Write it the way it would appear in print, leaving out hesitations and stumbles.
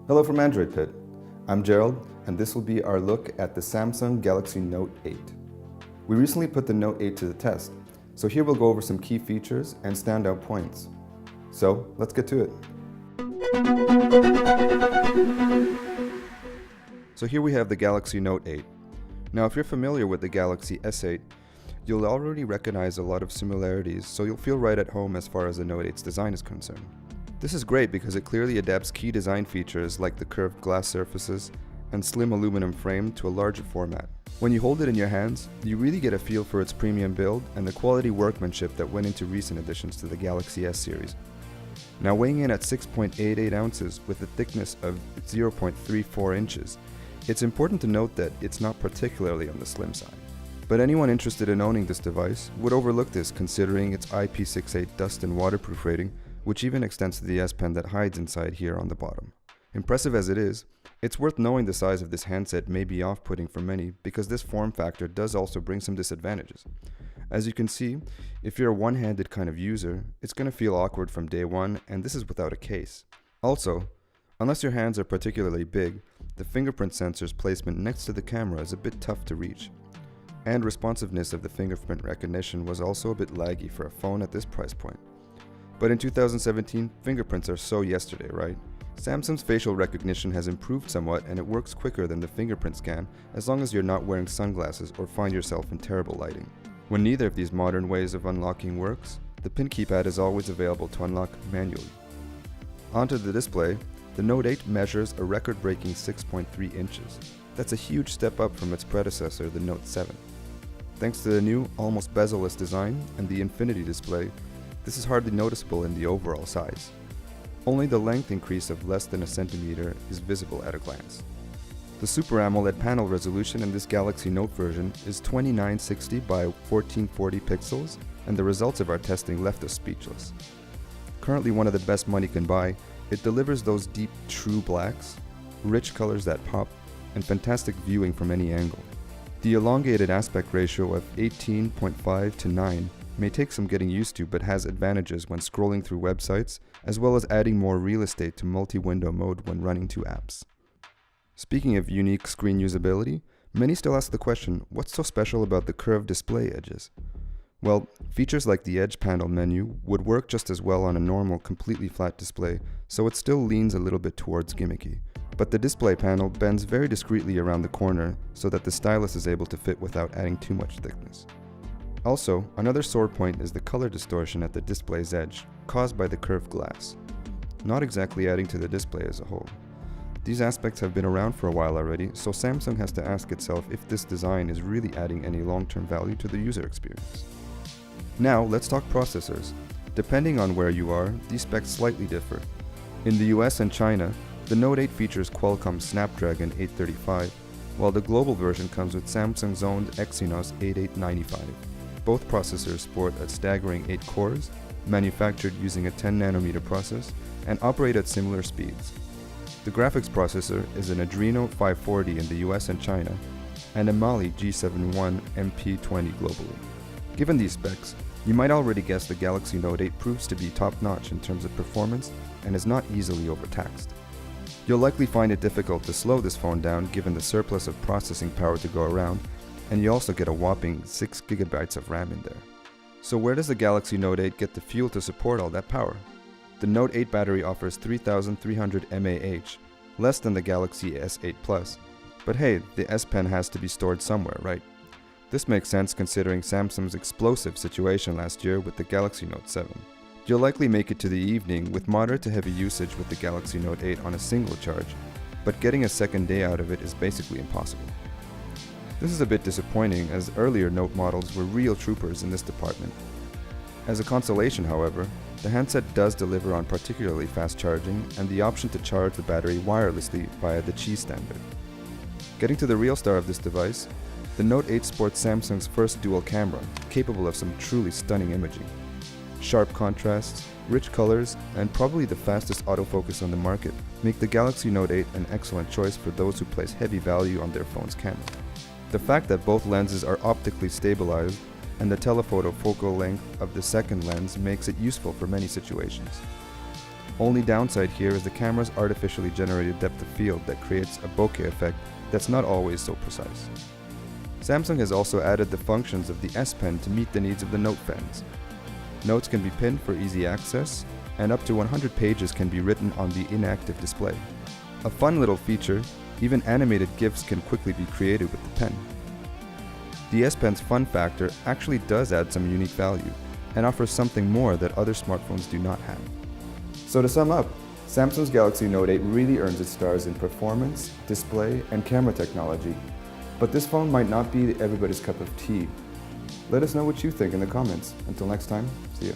Hello from AndroidPIT. I'm Gerald, and this will be our look at the Samsung Galaxy Note 8. We recently put the Note 8 to the test, so here we'll go over some key features and standout points. So let's get to it. So here we have the Galaxy Note 8. Now if you're familiar with the Galaxy S8, you'll already recognize a lot of similarities, so you'll feel right at home as far as the Note 8's design is concerned. This is great because it clearly adapts key design features like the curved glass surfaces and slim aluminum frame to a larger format. When you hold it in your hands, you really get a feel for its premium build and the quality workmanship that went into recent additions to the Galaxy S series. Now weighing in at 6.88 ounces with a thickness of 0.34 inches, it's important to note that it's not particularly on the slim side. But anyone interested in owning this device would overlook this considering its IP68 dust and waterproof rating, which even extends to the S Pen that hides inside here on the bottom. Impressive as it is, it's worth knowing the size of this handset may be off-putting for many because this form factor does also bring some disadvantages. As you can see, if you're a one-handed kind of user, it's going to feel awkward from day one, and this is without a case. Also, unless your hands are particularly big, the fingerprint sensor's placement next to the camera is a bit tough to reach. And responsiveness of the fingerprint recognition was also a bit laggy for a phone at this price point. But in 2017, fingerprints are so yesterday, right? Samsung's facial recognition has improved somewhat and it works quicker than the fingerprint scan as long as you're not wearing sunglasses or find yourself in terrible lighting. When neither of these modern ways of unlocking works, the pin keypad is always available to unlock manually. Onto the display, the Note 8 measures a record-breaking 6.3 inches. That's a huge step up from its predecessor, the Note 7. Thanks to the new, almost bezel-less design and the infinity display, this is hardly noticeable in the overall size. Only the length increase of less than a centimeter is visible at a glance. The Super AMOLED panel resolution in this Galaxy Note version is 2960 by 1440 pixels, and the results of our testing left us speechless. Currently one of the best money can buy, it delivers those deep, true blacks, rich colors that pop, and fantastic viewing from any angle. The elongated aspect ratio of 18.5 to 9 may take some getting used to but has advantages when scrolling through websites, as well as adding more real estate to multi-window mode when running two apps. Speaking of unique screen usability, many still ask the question, what's so special about the curved display edges? Well, features like the Edge panel menu would work just as well on a normal completely flat display, so it still leans a little bit towards gimmicky. But the display panel bends very discreetly around the corner so that the stylus is able to fit without adding too much thickness. Also, another sore point is the color distortion at the display's edge, caused by the curved glass. Not exactly adding to the display as a whole. These aspects have been around for a while already, so Samsung has to ask itself if this design is really adding any long-term value to the user experience. Now, let's talk processors. Depending on where you are, these specs slightly differ. In the US and China, the Note 8 features Qualcomm's Snapdragon 835, while the global version comes with Samsung's own Exynos 8895. Both processors sport a staggering 8 cores, manufactured using a 10nm process, and operate at similar speeds. The graphics processor is an Adreno 540 in the US and China, and a Mali G71 MP20 globally. Given these specs, you might already guess the Galaxy Note 8 proves to be top-notch in terms of performance and is not easily overtaxed. You'll likely find it difficult to slow this phone down given the surplus of processing power to go around, and you also get a whopping 6GB of RAM in there. So where does the Galaxy Note 8 get the fuel to support all that power? The Note 8 battery offers 3300 mAh, less than the Galaxy S8 Plus, but hey, the S Pen has to be stored somewhere, right? This makes sense considering Samsung's explosive situation last year with the Galaxy Note 7. You'll likely make it to the evening with moderate to heavy usage with the Galaxy Note 8 on a single charge, but getting a second day out of it is basically impossible. This is a bit disappointing as earlier Note models were real troopers in this department. As a consolation, however, the handset does deliver on particularly fast charging and the option to charge the battery wirelessly via the Qi standard. Getting to the real star of this device, the Note 8 sports Samsung's first dual camera, capable of some truly stunning imaging. Sharp contrasts, rich colors, and probably the fastest autofocus on the market make the Galaxy Note 8 an excellent choice for those who place heavy value on their phone's camera. The fact that both lenses are optically stabilized and the telephoto focal length of the second lens makes it useful for many situations. Only downside here is the camera's artificially generated depth of field that creates a bokeh effect that's not always so precise. Samsung has also added the functions of the S Pen to meet the needs of the Note fans. Notes can be pinned for easy access, and up to 100 pages can be written on the inactive display. A fun little feature, even animated GIFs can quickly be created with the pen. The S Pen's fun factor actually does add some unique value, and offers something more that other smartphones do not have. So to sum up, Samsung's Galaxy Note 8 really earns its stars in performance, display, and camera technology. But this phone might not be everybody's cup of tea. Let us know what you think in the comments. Until next time, see ya.